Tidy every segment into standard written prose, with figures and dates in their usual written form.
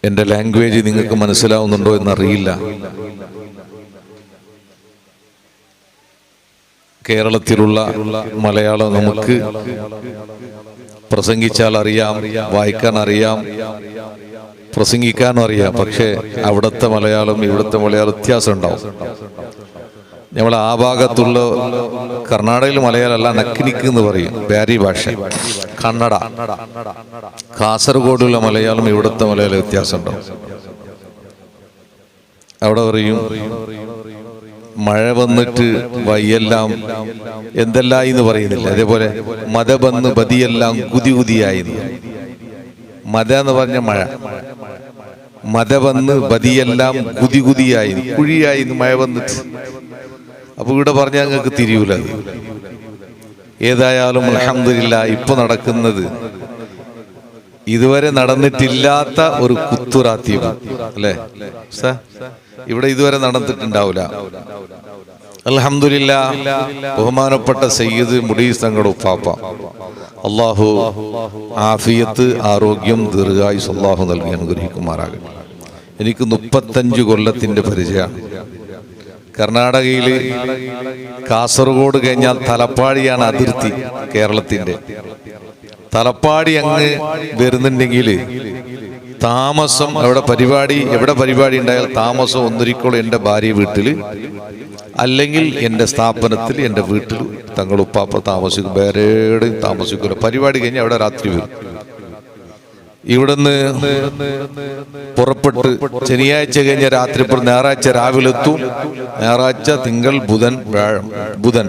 എൻ്റെ ലാംഗ്വേജ് നിങ്ങൾക്ക് മനസ്സിലാവുന്നുണ്ടോ എന്നറിയില്ല. കേരളത്തിലുള്ള മലയാളം നമുക്ക് പ്രസംഗിച്ചാൽ അറിയാം, വായിക്കാൻ അറിയാം, പ്രസംഗിക്കാനും അറിയാം. പക്ഷേ അവിടുത്തെ മലയാളം ഇവിടുത്തെ മലയാളം വ്യത്യാസം ഉണ്ടാവും. നമ്മൾ ആ ഭാഗത്തുള്ള കർണാടകയിൽ മലയാളമല്ല, നക്കിനിക്ക് എന്ന് പറയും, ബാരി ഭാഷ, കന്നഡ. കാസർഗോഡുള്ള മലയാളം ഇവിടുത്തെ മലയാളം വ്യത്യാസം ഉണ്ടാവും. അവിടെ പറയും മഴ വന്നിട്ട് വയ്യെല്ലാം എന്തെല്ലായി എന്ന് പറയുന്നില്ല. അതേപോലെ മത വന്ന് ബദിയെല്ലാം കുതി കുതിയായി. മത എന്ന് പറഞ്ഞ മഴ, മത വന്ന് ബദിയെല്ലാം കുതി കുതിയായി, കുഴിയായി മഴ വന്നിട്ട്. അപ്പൊ ഇവിടെ പറഞ്ഞാൽ ഞങ്ങൾക്ക് തിരിയൂല. ഏതായാലും അൽഹംദുലില്ലാഹ് ഇപ്പൊ നടക്കുന്നത് ഇതുവരെ നടന്നിട്ടില്ലാത്ത ഒരു കുത്തുറാത്തീബ് അല്ലേ? ഇവിടെ ഇതുവരെ നടന്നിട്ടുണ്ടാവില്ല. അൽഹംദുലില്ലാഹ് ബഹുമാനപ്പെട്ട സയ്യിദ് മുഡീസ് തങ്ങളുടെ ഉപ്പാപ്പ, അള്ളാഹു ആഫിയത്ത്, ആരോഗ്യം, ദീർഘായുസ് അള്ളാഹു നൽകി അനുഗ്രഹിക്കുമാറാകട്ടെ. എനിക്ക് 35 കൊല്ലത്തിന്റെ പരിചയമാണ്. കർണാടകയില് കാസർഗോഡ് കഴിഞ്ഞാൽ തലപ്പാടിയാണ് അതിർത്തി കേരളത്തിന്റെ. തലപ്പാടി അങ്ങ് വരുന്നുണ്ടെങ്കിൽ താമസം എവിടെ പരിപാടി ഉണ്ടായാൽ താമസം ഒന്നൊരിക്കലും എൻ്റെ ഭാര്യ വീട്ടിൽ, അല്ലെങ്കിൽ എൻ്റെ സ്ഥാപനത്തിൽ, എൻ്റെ വീട്ടിൽ തങ്ങൾ ഉപ്പാപ്പ താമസിക്കും. വേറെ എവിടെയും താമസിക്കില്ല. പരിപാടി കഴിഞ്ഞ് അവിടെ രാത്രി വരും. ഇവിടുന്ന് പുറപ്പെട്ട് ശനിയാഴ്ച കഴിഞ്ഞ രാത്രി, ഞായറാഴ്ച രാവിലെ എത്തും. ഞായറാഴ്ച, തിങ്കൾ, ബുധൻ, വ്യാഴം, ബുധൻ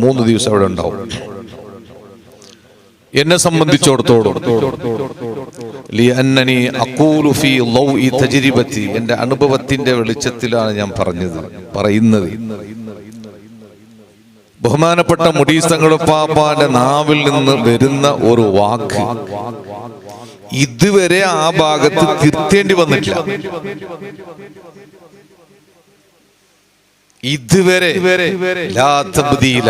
മൂന്ന് ദിവസം അവിടെ ഉണ്ടാവും. എന്നെ സംബന്ധിച്ചിടത്തോളം എന്റെ അനുഭവത്തിന്റെ വെളിച്ചത്തിലാണ് ഞാൻ പറയുന്നത്. ബഹുമാനപ്പെട്ട മുഡീസ് തങ്ങളുടെ പാപ്പാന്റെ നാവിൽ നിന്ന് വരുന്ന ഒരു വാക്ക് ഇതുവരെ ആ ഭാഗത്ത് തിരുത്തേണ്ടി വന്നിട്ടില്ല. ഇതുവരെ ലാ തബ്ദീല.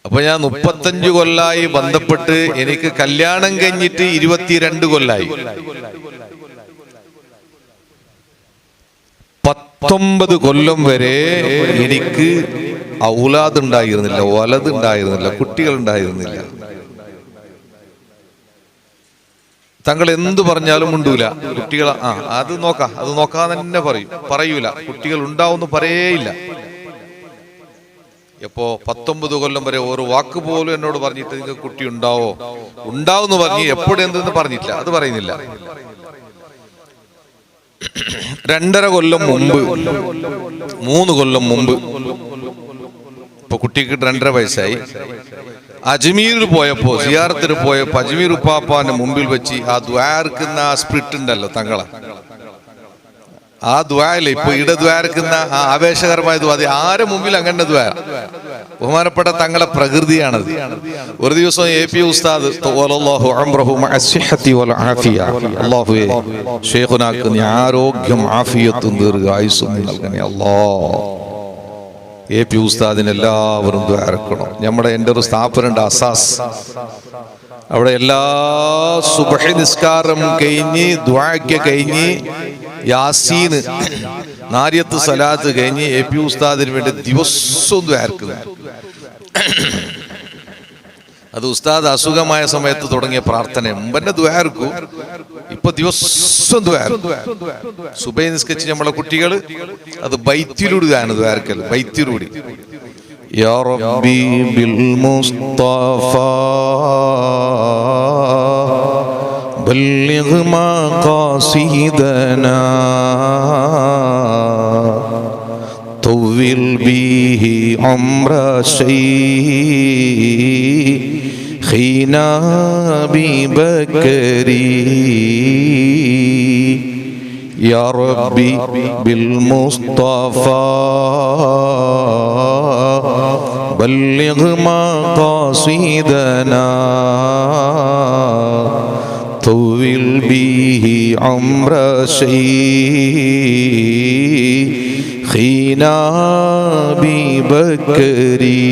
അപ്പൊ ഞാൻ 35 കൊല്ലായി ബന്ധപ്പെട്ട്, എനിക്ക് കല്യാണം കഴിഞ്ഞിട്ട് 22 കൊല്ലായി. 19 കൊല്ലം വരെ എനിക്ക് ഔലാദ് ഉണ്ടായിരുന്നില്ല, വലത് ഉണ്ടായിരുന്നില്ല, കുട്ടികൾ ഉണ്ടായിരുന്നില്ല. തങ്ങൾ എന്തു പറഞ്ഞാലും ഉണ്ടൂല. കുട്ടികൾ അത് നോക്കാതെ തന്നെ പറയൂല. കുട്ടികൾ ഉണ്ടാവുമെന്ന് പറയേയില്ല. എപ്പോ 19 കൊല്ലം വരെ ഒരു വാക്ക് പോലും എന്നോട് പറഞ്ഞിട്ട് നിങ്ങൾക്ക് കുട്ടി ഉണ്ടാവുമെന്ന് പറഞ്ഞ് എപ്പോഴെന്തെന്ന് പറഞ്ഞിട്ടില്ല. അത് പറയുന്നില്ല. 2.5 കൊല്ലം മുമ്പ്, 3 കൊല്ലം മുമ്പ്, ഇപ്പൊ കുട്ടിക്ക് 2.5 വയസ്സായി. അജ്മീരിൽ പോയപ്പോ, സിയാറത്തിന് പോയപ്പോ അജ്മീർ ഉപ്പാപ്പാന്റെ മുമ്പിൽ വെച്ച് ആ ദ്വാരക്കുന്ന ആ സ്പിരിറ്റ് ഉണ്ടല്ലോ തങ്ങളെ, ആ ദ്വാരല്ലേ ഇപ്പൊ ദ്വാരക്കുന്ന ആ ആവേശകരമായ ദ്വാ, അത് ആരെ മുമ്പിൽ അങ്ങനെ ദ്വാര. ബഹുമാനപ്പെട്ട തങ്ങളെ പ്രകൃതിയാണത്. ഒരു ദിവസം AP ഉസ്താദ് അല്ലാഹുവേ ശൈഖുനാക്ക് നീ ആരോഗ്യം, ആഫിയത്തും, ദീർഘായുസ്സും നൽകണേ അല്ലാഹ്. AP ഉസ്താദിന് എല്ലാവരും ദ്വാരക്കണം. എൻ്റെ ഒരു സ്ഥാപനമുണ്ട് അസാസ്. അവിടെ എല്ലാ സുബ്ഹി നിസ്കാരം കഴിഞ്ഞ്, ദുആക്ക് കഴിഞ്ഞ്, യാസീൻ, നാരിയത്ത് സലാത്ത് കഴിഞ്ഞ് AP ഉസ്താദിന് വേണ്ടി ദിവസവും ദ്വാരക്കുന്നു. അത് ഉസ്താദ് അസുഖമായ സമയത്ത് തുടങ്ങിയ പ്രാർത്ഥന. മുമ്പന്നെ ദ്വാരക്കും, ഇപ്പൊ ദിവസം ദ്വാരക്കും. സുബൈ നിസ്കരിച്ച് നമ്മളെ കുട്ടികൾ അത് ബൈത്തിലൂടെയാണ് ദ്വാരക്കൽ, ബൈത്തിലൂടെ. യാ റബ്ബി ബിൽ മുസ്തഫ ബല്ലിഗ് മഖാസിദനാ طول به عمر شيخنا أبي بكري يا ربي بالمصطفى بلغ مقاصدنا طول به عمر شيخنا أبي بكري.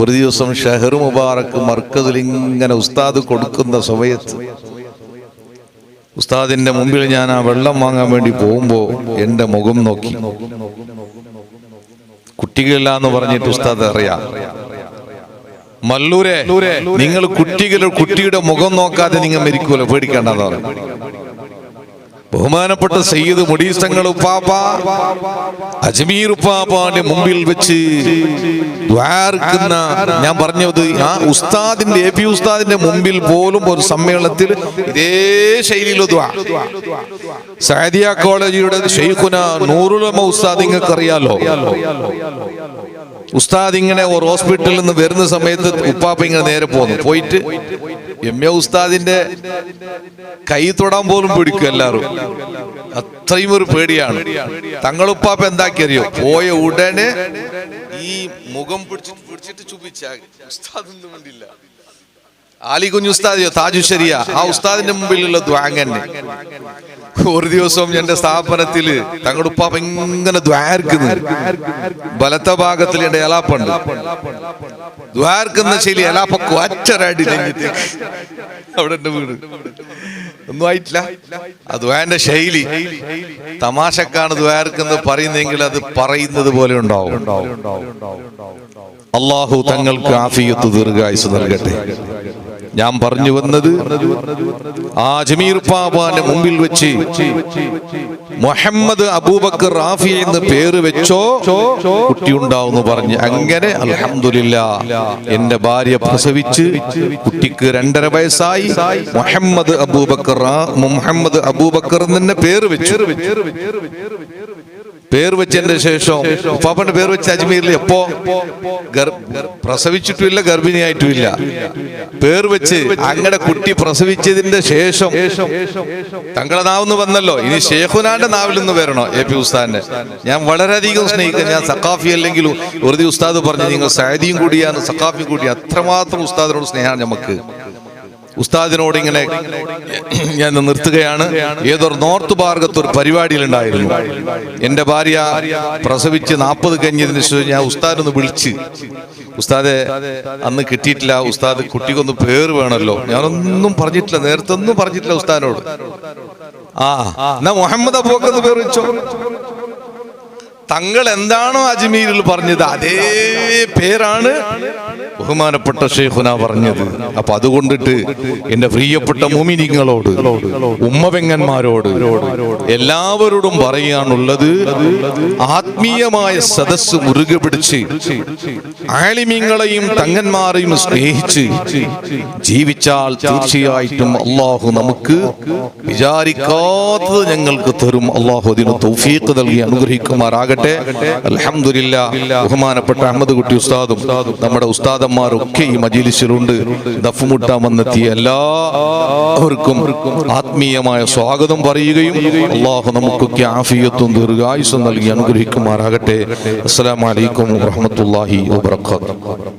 ഒരു ദിവസം ഷഹർ മുബാറക്ക് മർക്കസിൽ ഇങ്ങനെ ഉസ്താദ് കൊടുക്കുന്ന സമയത്ത് ഉസ്താദിന്റെ മുമ്പിൽ ഞാൻ ആ വെള്ളം വാങ്ങാൻ വേണ്ടി പോകുമ്പോ എന്റെ മുഖം നോക്കി. കുട്ടികളില്ല എന്ന് പറഞ്ഞിട്ട് ഉസ്താദ് അറിയാം. മല്ലൂരെ, നിങ്ങൾ കുട്ടിയുടെ മുഖം നോക്കാതെ നിങ്ങൾ മരിക്കൂല, പേടിക്കേണ്ടെന്ന് പറഞ്ഞു. ബഹുമാനപ്പെട്ട സയ്യിദ് മുടീസങ്ങൾ ഉപ്പാപ്പ അജ്മീർ ഉപ്പാപ്പാന്റെ മുമ്പിൽ വെച്ച് ദ്വാർക്കുന്ന, ഞാൻ പറഞ്ഞത് ആ ഉസ്താദിന്റെ AP ഉസ്താദിന്റെ മുമ്പിൽ പോലും ഒരു സമ്മേളനത്തിൽ ഇതേ ശൈലിയിൽ ദ്വാ. സഅദിയ കോളേജിയുടെ ഷെയ്ഖുന നൂറുൽ ഉലമ ഉസ്താദ് നിങ്ങൾക്ക് അറിയാലോ. ഉസ്താദ് ഇങ്ങനെ ഒരു ഹോസ്പിറ്റലിൽ നിന്ന് വരുന്ന സമയത്ത് ഉപ്പാപ്പ ഇങ്ങനെ നേരെ പോയിട്ട് MA ഉസ്താദിന്റെ കൈ തൊടാൻ പോലും പിടിക്കും എല്ലാവരും. അത്രയും ഒരു പേടിയാണ്. തങ്ങളുപ്പാപ്പ എന്താക്കിയറിയോ, പോയ ഉടനെ ഈ മുഖം പിടിച്ചിട്ട് ചുപ്പിച്ചാ. ഉസ്താദൊന്നും വേണ്ടില്ല. ആലി കുഞ്ഞു ഉസ്താദിയോ താജുശരിയ, ആ ഉസ്താദിന്റെ മുമ്പിലുള്ള ദ്വാങ്ങന്നെ. ഒരു ദിവസം എന്റെ സ്ഥാപനത്തില് തങ്ങളുടെ ഉപ്പാപ്പ ഇങ്ങനെ ദ്വാർക്കുന്നു. ബലത്ത ഭാഗത്തിൽ എന്റെ എലാപ്പുണ്ട്. ദ്വാർക്കുന്ന ശൈലി എലാപ്പൊക്കെ ഒറ്റരാടി അവിടെ എന്റെ വീട് ഒന്നും ആയിട്ടില്ല. ആ ദ്വാന്റെ ശൈലി തമാശക്കാണ് ദ്വാർക്കുന്നത് പറയുന്നെങ്കിൽ അത് പറയുന്നത് പോലെ ഉണ്ടാവും. അള്ളാഹു തങ്ങൾക്ക് ആഫിയത്ത് ദീർഘായുസ്സ് നൽകട്ടെ. ഞാൻ പറഞ്ഞു വന്നത്, ആ അജ്മീർ പാപ്പാന്റെ മുമ്പിൽ വെച്ച് മുഹമ്മദ് അബൂബക്കർ റാഫി എന്ന് പേര് വെച്ചോ കുട്ടി ഉണ്ടാവുന്നു പറഞ്ഞ്, അങ്ങനെ അൽഹംദുലില്ലാഹ് എന്റെ ഭാര്യ പ്രസവിച്ച് കുട്ടിക്ക് 2.5 വയസ്സായി. മുഹമ്മദ് അബൂബക്കർ തന്നെ പേര് വെച്ചു. പേര് വെച്ചതിന്റെ ശേഷം ഉപ്പാപ്പന്റെ പേര് വെച്ച അജ്മീരിൽ എപ്പോ പ്രസവിച്ചിട്ടുമില്ല, ഗർഭിണിയായിട്ടുമില്ല. പേര് വെച്ച് അങ്ങനെ കുട്ടി പ്രസവിച്ചതിന്റെ ശേഷം തങ്ങളുടെ നാവിന്ന് വന്നല്ലോ, ഇനി ഷേഖുനാന്റെ നാവിൽ നിന്ന് വരണോ AP ഉസ്താദിന്റെ. ഞാൻ വളരെയധികം സ്നേഹിക്കുന്നു. ഞാൻ സഖാഫി അല്ലെങ്കിലും ഒരു ഉസ്താദ് പറഞ്ഞു നിങ്ങൾ സഅദിയും കൂടിയാണ് സഖാഫിയും കൂടി. അത്രമാത്രം ഉസ്താദിനോട് സ്നേഹമാണ് നമുക്ക്. ഉസ്താദിനോട് ഇങ്ങനെ ഞാൻ നിർത്തുകയാണ്. ഏതൊരു നോർത്ത് ഭാഗത്ത് ഒരു പരിപാടിയിലുണ്ടായിരുന്നു. എന്റെ ഭാര്യ പ്രസവിച്ച് 40 കഴിഞ്ഞതിന് ശേഷം ഞാൻ ഉസ്താദിനൊന്ന് വിളിച്ച്, ഉസ്താദെ അന്ന് കിട്ടിയിട്ടില്ല, ഉസ്താദ് കുട്ടിക്കൊന്ന് പേര് വേണമല്ലോ. ഞാനൊന്നും പറഞ്ഞിട്ടില്ല, നേരത്തെ ഒന്നും പറഞ്ഞിട്ടില്ല ഉസ്താദിനോട്. എന്നാ മുഹമ്മദ് അബൂബക്കർ പേര് വെച്ചോ. തങ്ങൾ എന്താണോ അജ്മീരിൽ പറഞ്ഞത് അതേ പേരാണ് ബഹുമാനപ്പെട്ട ഷെയ്ഖുന പറഞ്ഞത്. അപ്പൊ അതുകൊണ്ടിട്ട് എന്റെ പ്രിയപ്പെട്ട മുഅ്മിനീങ്ങളോട്, ഉമ്മപെങ്ങന്മാരോട് എല്ലാവരോടും പറയാനുള്ളത്, ആത്മീയമായ സദസ്സ് മുറുകെ പിടിച്ച് ആലിമീങ്ങളെയും തങ്ങന്മാരെയും സ്നേഹിച്ച് ജീവിച്ചാൽ തീർച്ചയായിട്ടും അള്ളാഹു നമുക്ക് വിചാരിക്കാത്തത് ഞങ്ങൾക്ക് തരും. അള്ളാഹു അതിന് തൗഫീഖ് നൽകി അനുഗ്രഹിക്കുമാറാകട്ടെ. അൽഹംദുലില്ലാഹ്. ബഹുമാനപ്പെട്ട അഹമ്മദ് കുട്ടി ഉസ്താദും നമ്മുടെ ഉസ്താദന്മാരൊക്കെ ഈ മജ്‌ലിസിലുണ്ട്. ദഫ്മുട്ടാൻ വന്നെത്തിയ എല്ലാവർക്കും ആത്മീയമായ സ്വാഗതം പറയുകയും അള്ളാഹു നമുക്കൊക്കെ ആഫിയത്തും ദീർഘായുസ്സും നൽകി അനുഗ്രഹിക്കുമാറാകട്ടെ. അസ്സലാമു അലൈക്കും വറഹ്മത്തുള്ളാഹി വബറകാതുഹു.